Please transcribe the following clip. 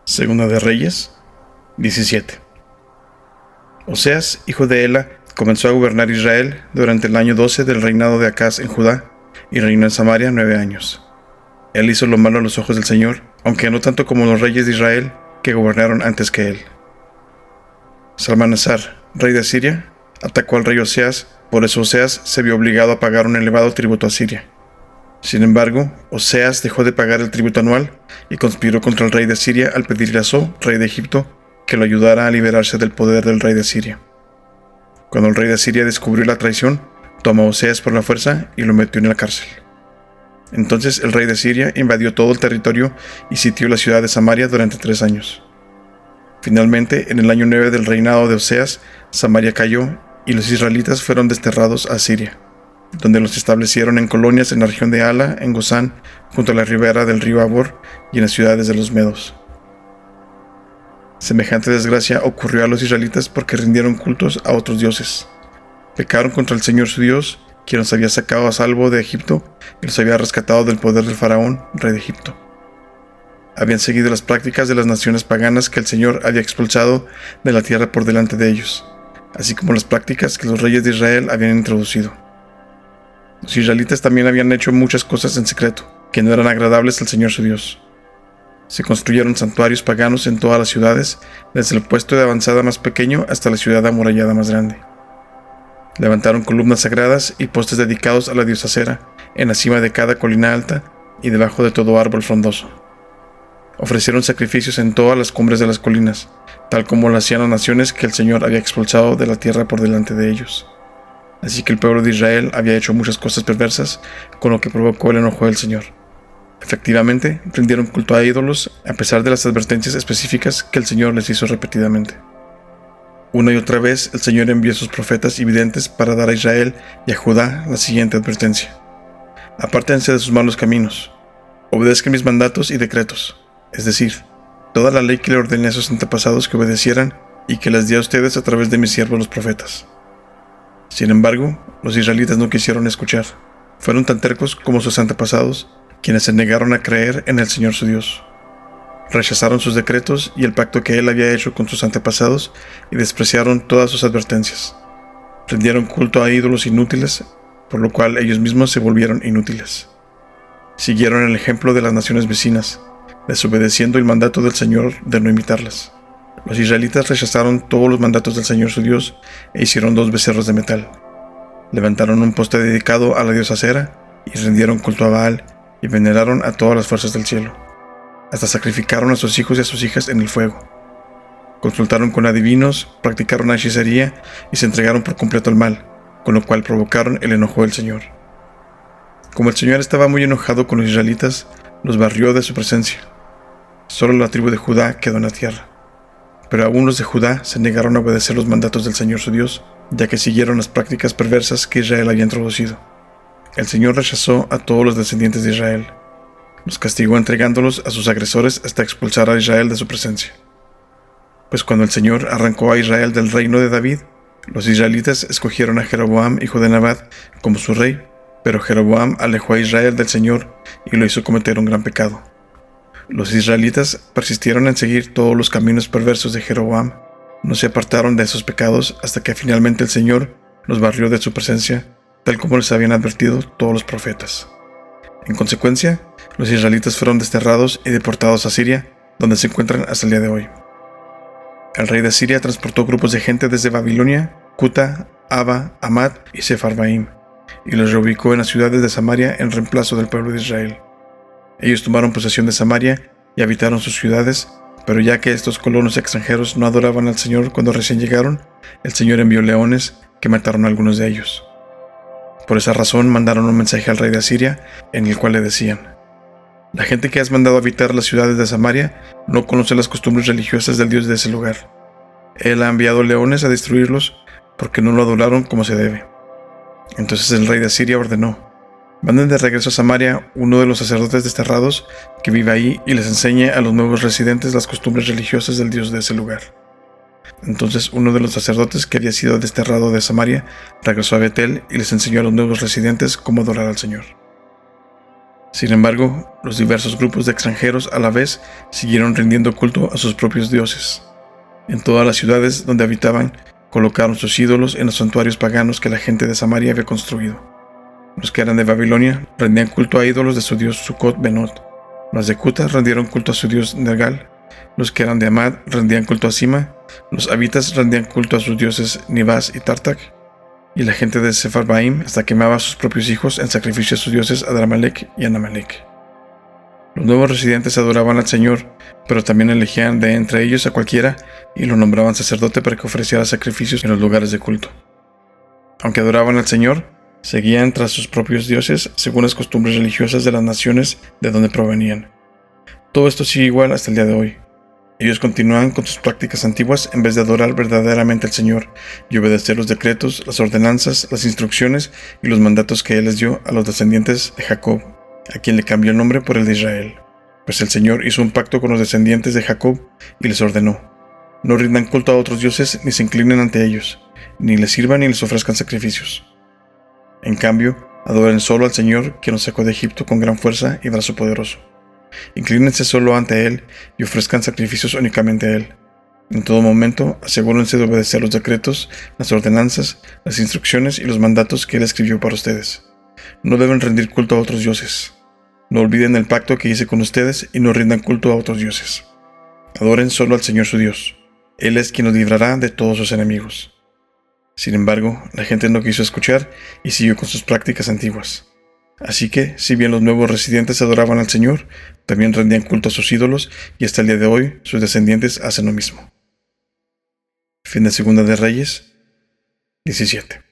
Segunda de Reyes 17. Oseas, hijo de Ela, comenzó a gobernar Israel durante el año 12 del reinado de Acaz en Judá, y reinó en Samaria 9 años. Él hizo lo malo a los ojos del Señor, aunque no tanto como los reyes de Israel, que gobernaron antes que él. Salmanasar, rey de Asiria, atacó al rey Oseas, por eso Oseas se vio obligado a pagar un elevado tributo a Siria. Sin embargo, Oseas dejó de pagar el tributo anual y conspiró contra el rey de Siria al pedirle a So, rey de Egipto, que lo ayudara a liberarse del poder del rey de Siria. Cuando el rey de Siria descubrió la traición, tomó a Oseas por la fuerza y lo metió en la cárcel. Entonces el rey de Siria invadió todo el territorio y sitió la ciudad de Samaria durante 3 años. Finalmente, en el año 9 del reinado de Oseas, Samaria cayó y los israelitas fueron desterrados a Siria, donde los establecieron en colonias en la región de Hala, en Gozán, junto a la ribera del río Abor y en las ciudades de los medos. Semejante desgracia ocurrió a los israelitas porque rindieron cultos a otros dioses. Pecaron contra el Señor su Dios, quien los había sacado a salvo de Egipto y los había rescatado del poder del faraón, rey de Egipto. Habían seguido las prácticas de las naciones paganas que el Señor había expulsado de la tierra por delante de ellos, así como las prácticas que los reyes de Israel habían introducido. Los israelitas también habían hecho muchas cosas en secreto, que no eran agradables al Señor su Dios. Se construyeron santuarios paganos en todas las ciudades, desde el puesto de avanzada más pequeño hasta la ciudad amurallada más grande. Levantaron columnas sagradas y postes dedicados a la diosa Sera, en la cima de cada colina alta y debajo de todo árbol frondoso. Ofrecieron sacrificios en todas las cumbres de las colinas, tal como lo hacían las naciones que el Señor había expulsado de la tierra por delante de ellos. Así que el pueblo de Israel había hecho muchas cosas perversas, con lo que provocó el enojo del Señor. Efectivamente, rindieron culto a ídolos, a pesar de las advertencias específicas que el Señor les hizo repetidamente. Una y otra vez, el Señor envió a sus profetas y videntes para dar a Israel y a Judá la siguiente advertencia: apártense de sus malos caminos, obedezcan mis mandatos y decretos, es decir, toda la ley que le ordené a sus antepasados que obedecieran y que les di a ustedes a través de mis siervos los profetas. Sin embargo, los israelitas no quisieron escuchar. Fueron tan tercos como sus antepasados, quienes se negaron a creer en el Señor su Dios. Rechazaron sus decretos y el pacto que Él había hecho con sus antepasados y despreciaron todas sus advertencias. Rindieron culto a ídolos inútiles, por lo cual ellos mismos se volvieron inútiles. Siguieron el ejemplo de las naciones vecinas, desobedeciendo el mandato del Señor de no imitarlas. Los israelitas rechazaron todos los mandatos del Señor su Dios e hicieron 2 becerros de metal. Levantaron un poste dedicado a la diosa Sera y rindieron culto a Baal y veneraron a todas las fuerzas del cielo. Hasta sacrificaron a sus hijos y a sus hijas en el fuego. Consultaron con adivinos, practicaron la hechicería y se entregaron por completo al mal, con lo cual provocaron el enojo del Señor. Como el Señor estaba muy enojado con los israelitas, los barrió de su presencia. Solo la tribu de Judá quedó en la tierra. Pero aún los de Judá se negaron a obedecer los mandatos del Señor su Dios, ya que siguieron las prácticas perversas que Israel había introducido. El Señor rechazó a todos los descendientes de Israel. Los castigó entregándolos a sus agresores hasta expulsar a Israel de su presencia. Pues cuando el Señor arrancó a Israel del reino de David, los israelitas escogieron a Jeroboam, hijo de Nabat, como su rey, pero Jeroboam alejó a Israel del Señor y lo hizo cometer un gran pecado. Los israelitas persistieron en seguir todos los caminos perversos de Jeroboam, no se apartaron de esos pecados hasta que finalmente el Señor los barrió de su presencia, tal como les habían advertido todos los profetas. En consecuencia, los israelitas fueron desterrados y deportados a Siria, donde se encuentran hasta el día de hoy. El rey de Siria transportó grupos de gente desde Babilonia, Cuta, Aba, Amad y Sefarvaim, y los reubicó en las ciudades de Samaria en reemplazo del pueblo de Israel. Ellos tomaron posesión de Samaria y habitaron sus ciudades, pero ya que estos colonos extranjeros no adoraban al Señor cuando recién llegaron, el Señor envió leones que mataron a algunos de ellos. Por esa razón mandaron un mensaje al rey de Asiria, en el cual le decían: la gente que has mandado a habitar las ciudades de Samaria no conoce las costumbres religiosas del Dios de ese lugar. Él ha enviado leones a destruirlos porque no lo adoraron como se debe. Entonces el rey de Asiria ordenó: manden de regreso a Samaria uno de los sacerdotes desterrados que vive ahí y les enseñe a los nuevos residentes las costumbres religiosas del Dios de ese lugar. Entonces uno de los sacerdotes que había sido desterrado de Samaria regresó a Betel y les enseñó a los nuevos residentes cómo adorar al Señor. Sin embargo, los diversos grupos de extranjeros a la vez siguieron rindiendo culto a sus propios dioses. En todas las ciudades donde habitaban, colocaron sus ídolos en los santuarios paganos que la gente de Samaria había construido. Los que eran de Babilonia rendían culto a ídolos de su dios Sucot-Benot. Los de Cuta rendieron culto a su dios Nergal. Los que eran de Amad rendían culto a Sima. Los habitas rendían culto a sus dioses Nibás y Tartak. Y la gente de Sepharvaim hasta quemaba a sus propios hijos en sacrificio a sus dioses Adramelech y Anamelech. Los nuevos residentes adoraban al Señor, pero también elegían de entre ellos a cualquiera y lo nombraban sacerdote para que ofreciera sacrificios en los lugares de culto. Aunque adoraban al Señor, seguían tras sus propios dioses según las costumbres religiosas de las naciones de donde provenían. Todo esto sigue igual hasta el día de hoy. Ellos continúan con sus prácticas antiguas en vez de adorar verdaderamente al Señor y obedecer los decretos, las ordenanzas, las instrucciones y los mandatos que Él les dio a los descendientes de Jacob, a quien le cambió el nombre por el de Israel. Pues el Señor hizo un pacto con los descendientes de Jacob y les ordenó: no rindan culto a otros dioses ni se inclinen ante ellos, ni les sirvan ni les ofrezcan sacrificios. En cambio, adoren solo al Señor, quien los sacó de Egipto con gran fuerza y brazo poderoso. Inclínense solo ante Él y ofrezcan sacrificios únicamente a Él. En todo momento, asegúrense de obedecer los decretos, las ordenanzas, las instrucciones y los mandatos que Él escribió para ustedes. No deben rendir culto a otros dioses. No olviden el pacto que hice con ustedes y no rindan culto a otros dioses. Adoren solo al Señor su Dios. Él es quien los librará de todos sus enemigos. Sin embargo, la gente no quiso escuchar y siguió con sus prácticas antiguas. Así que, si bien los nuevos residentes adoraban al Señor, también rendían culto a sus ídolos y hasta el día de hoy sus descendientes hacen lo mismo. Fin de Segunda de Reyes 17.